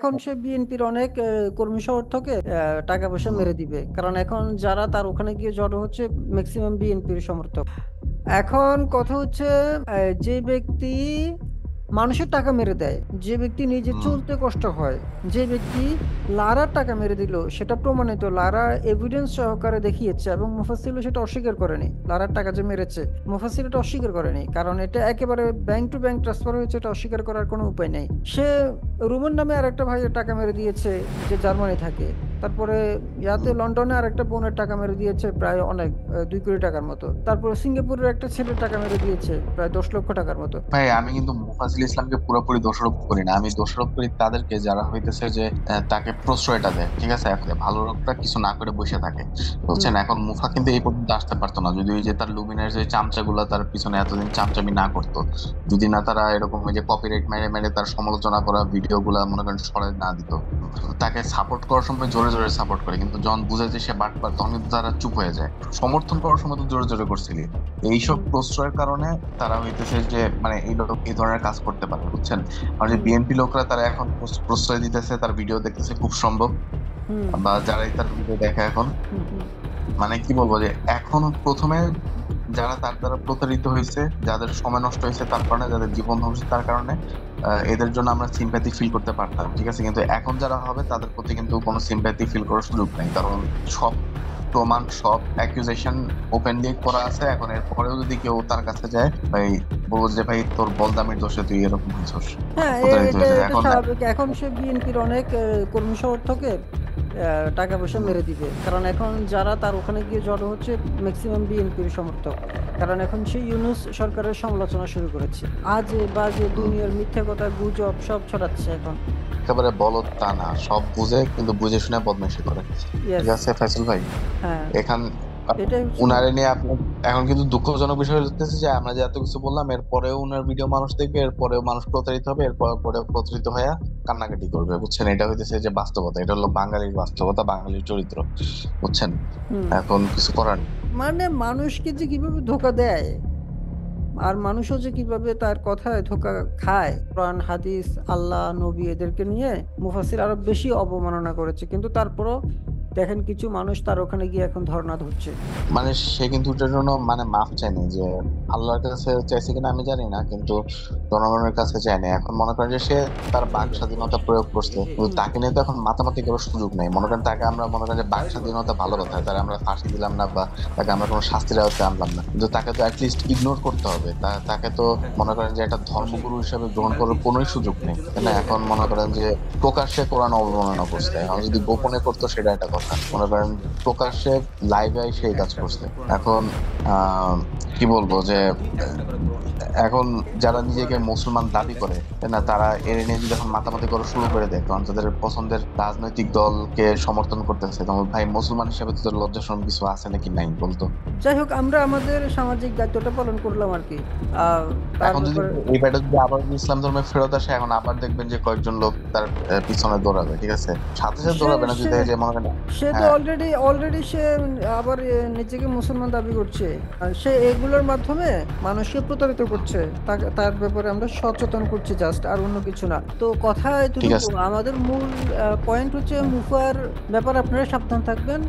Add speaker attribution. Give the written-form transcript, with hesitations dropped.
Speaker 1: এখন সে বিএনপির অনেক কর্মী সমর্থকে টাকা পয়সা মেরে দিবে, কারণ এখন যারা তার ওখানে গিয়ে জড়ো হচ্ছে ম্যাক্সিমাম বিএনপির সমর্থক। এখন কথা হচ্ছে যে ব্যক্তি মানুষের টাকা মেরে দেয়, যে ব্যক্তি নিজে
Speaker 2: হুম।
Speaker 1: চলতে কষ্ট হয়, যে ব্যক্তি লারার টাকা মেরে দিল, সেটা প্রমাণিত, লারা এভিডেন্স সহকারে দেখিয়েছে এবং মুফাসসিলও সেটা অস্বীকার করেনি। লারার টাকা যে মেরেছে, মুফাসসিল এটা অস্বীকার করেনি, কারণ এটা একেবারে ব্যাংক টু ব্যাংক ট্রান্সফার হয়েছে, এটা অস্বীকার করার কোনো উপায় নেই। সে রুমন নামে আরেকটা ভাইয়ের টাকা মেরে দিয়েছে, যে জার্মানি থাকে। তারপরে ইয়াতে লন্ডনে আরেকটা বোনের টাকা মেরে দিয়েছে প্রায় অনেক, 2 কোটি টাকার মতো। তারপরে সিঙ্গাপুরের একটা ছেলের টাকা মেরে দিয়েছে প্রায় 10 লক্ষ টাকার মতো।
Speaker 2: ভাই আমি কিন্তু মুফাজ্জল ইসলামকে পুরোপুরি দোষারোপ করি না, আমি দোষারোপ করি তাদেরকে যারা হইতেছে যে তাকে প্রশ্রয়টা দেয়। ঠিক আছে, এখন ভালো লোকটা কিছু না করে বসে থাকে,
Speaker 1: হুম।
Speaker 2: বুঝছেন। এখন মুফা কিন্তু এই পর্যন্ত আসতে পারতো না যদি ওই যে তার লুমিনার যে চামচাগুলা তার পিছনে এতদিন চামচামি না করতো, যদি না তারা এরকম ওই যে কপিরাইট মেরে মেরে তার সমালোচনা করা ভিডিও গুলা মনে করেন সরাই না দিত। তাকে সাপোর্ট করার সময় জোরে জোরে সাপোর্ট করে, কিন্তু যখন বুঝে যে সে বাটপার তখন কিন্তু তারা চুপ হয়ে যায়। সমর্থন করার সময় তো জোরে জোরে করছিলি। এইসব
Speaker 1: হুম।
Speaker 2: প্রশ্রয়ের কারণে তারা হইতেছে যে মানে এই লোক এই ধরনের কাজ করতে পারে, বুঝছেন। আর যে
Speaker 1: হুম।
Speaker 2: বিএনপি লোকরা তারা এখন প্রশ্রয় দিতেছে, তার ভিডিও দেখতেছে খুব সম্ভব,
Speaker 1: হুম।
Speaker 2: বা যারাই তার ভিডিও দেখে এখন,
Speaker 1: হুম। হুম।
Speaker 2: মানে কি বলবো যে এখন প্রথমে যারা তার দ্বারা প্রতারিত হয়েছে, যাদের সময় নষ্ট হয়েছে তার কারণে, যাদের জীবন ধ্বংস তার কারণে, এদের জন্য আমরা সিম্প্যাথি ফিল করতে পারতাম, ঠিক আছে। কিন্তু এখন যারা হবে তাদের প্রতি কিন্তু কোনো সিম্প্যাথি ফিল করার সুযোগ নেই, কারণ সব প্রমাণ, সব অ্যাকিউজেশন ওপেনলি করা আছে। এখন এরপরেও যদি কেউ তার কাছে যায়, ভাই বলবো যে ভাই তোর বলদামির দোষে তুই এরকম হয়েছিস,
Speaker 1: হ্যাঁ,
Speaker 2: প্রতারিত
Speaker 1: এটা
Speaker 2: হয়েছে
Speaker 1: এটা
Speaker 2: এখন।
Speaker 1: স্বাভাবিক। এখন সে বিএনপির অনেক কর্মী সমর্থকের টাকা পয়সা
Speaker 2: হুম,
Speaker 1: মেরে দিবে, কারণ এখন যারা তার ওখানে গিয়ে জড়ো হচ্ছে ম্যাক্সিমাম বিএনপির সমর্থক। কারণ এখন সে ইউনূস সরকারের সমালোচনা শুরু করেছে, আজে বাজে
Speaker 2: হুম।
Speaker 1: দুনিয়ার মিথ্যা কথা গুজব সব ছড়াচ্ছে এখন।
Speaker 2: একেবারে বলদ তা না, সব বুঝে কিন্তু বুঝে শুনে বদমাইশি করে। ঠিক
Speaker 1: ইয়েস।
Speaker 2: আছে ফয়সাল ভাই,
Speaker 1: হ্যাঁ,
Speaker 2: এখান
Speaker 1: এটাই হচ্ছে।
Speaker 2: উনারে নিয়ে আপনি এখন কিন্তু দুঃখজনক বিষয় হচ্ছে যে আমরা যে এত কিছু বললাম এরপরেও উনার ভিডিও মানুষ দেখবে, এরপরেও মানুষ প্রতারিত হবে, এরপর পরে প্রতারিত হয়ে কান্নাকাটি করবে, বুঝছেন। এটা হইতেছে যে বাস্তবতা, এটা হলো বাঙালির বাস্তবতা, বাঙালির চরিত্র, বুঝছেন।
Speaker 1: হুম।
Speaker 2: এখন কিছু করার নেই।
Speaker 1: মানে মানুষকে যে কিভাবে ধোকা দেয়, আর মানুষও যে কিভাবে তার কথায় ধোকা খায়, কোরআন হাদিস আল্লাহ নবী এদেরকে নিয়ে মুফাসসির আরো বেশি অবমাননা করেছে, কিন্তু তারপরও দেখেন কিছু মানুষ তার ওখানে গিয়ে এখন ধর্ণা ধরছে।
Speaker 2: মানে সে কিন্তু এটার জন্য মানে মাফ চায়নি, যে আল্লাহর কাছে চাইছে কিনা আমি জানি না, কিন্তু জনগণের কাছে চায়নি। এখন মনে করেন যে সে তার বাক স্বাধীনতা প্রয়োগ করছে, কিন্তু
Speaker 1: হুম।
Speaker 2: তাকে নিয়ে তো এখন মাতামাতি করার সুযোগ নেই। মনে করেন তাকে আমরা মনে করেন যে বাক স্বাধীনতা ভালো কথা, তাকে আমরা ফাঁসি দিলাম না বা তাকে আমরা কোনো শাস্তির আওতায় আনলাম না, কিন্তু তাকে তো অ্যাটলিস্ট ইগনোর করতে হবে। তাকে তো মনে করেন যে একটা ধর্মগুরু হিসেবে গ্রহণ করার কোনোই সুযোগ নেই, তাই না। এখন মনে করেন যে প্রকাশ্যে কোরআন অবমাননা করছে, এখন যদি গোপনে করতো সেটা একটা কথা, মনে করেন প্রকাশ্যে লাইভে সেই কাজ করছে। এখন আহ কি বলবো যে এখন যারা নিজেকে মুসলমান দাবি করে, তাই না, তারা এর নিয়ে যদি এখন মাতামাতি করা শুরু করে দেয়, কারণ তাদের পছন্দের রাজনৈতিক দলকে সমর্থন করতেছে, তখন ভাই মুসলমান হিসেবে তোদের লজ্জা শরম কিছু আছে নাকি নাই বলতো।
Speaker 1: যাই হোক, আমরা আমাদের সামাজিক দায়িত্বটা পালন করলাম আর কি। আহ তার
Speaker 2: এখন যদি
Speaker 1: ব্যাপারে
Speaker 2: এই ব্যাটা যদি আবার ইসলাম ধর্মে ফেরত আসে, এখন আবার দেখবেন যে কয়েকজন লোক তার পিছনে দৌড়াবে, ঠিক আছে। সাথে সাথে
Speaker 1: সে
Speaker 2: দৌড়াবে না, যদি
Speaker 1: সে
Speaker 2: দেখে যে মনে করেন।
Speaker 1: সে তো
Speaker 2: হ্যাঁ,
Speaker 1: অলরেডি সে আবার নিজেকে মুসলমান দাবি করছে। আর সে এগুলোর মাধ্যমে মানুষকে প্রতারিত করছে। তার ব্যাপারে আমরা সচেতন করছি জাস্ট, আর অন্য কিছু না। তো কথা
Speaker 2: ঠিক
Speaker 1: এতটুকু,
Speaker 2: আছে।
Speaker 1: আমাদের মূল পয়েন্ট হচ্ছে মুফার ব্যাপারে আপনারা সাবধান থাকবেন।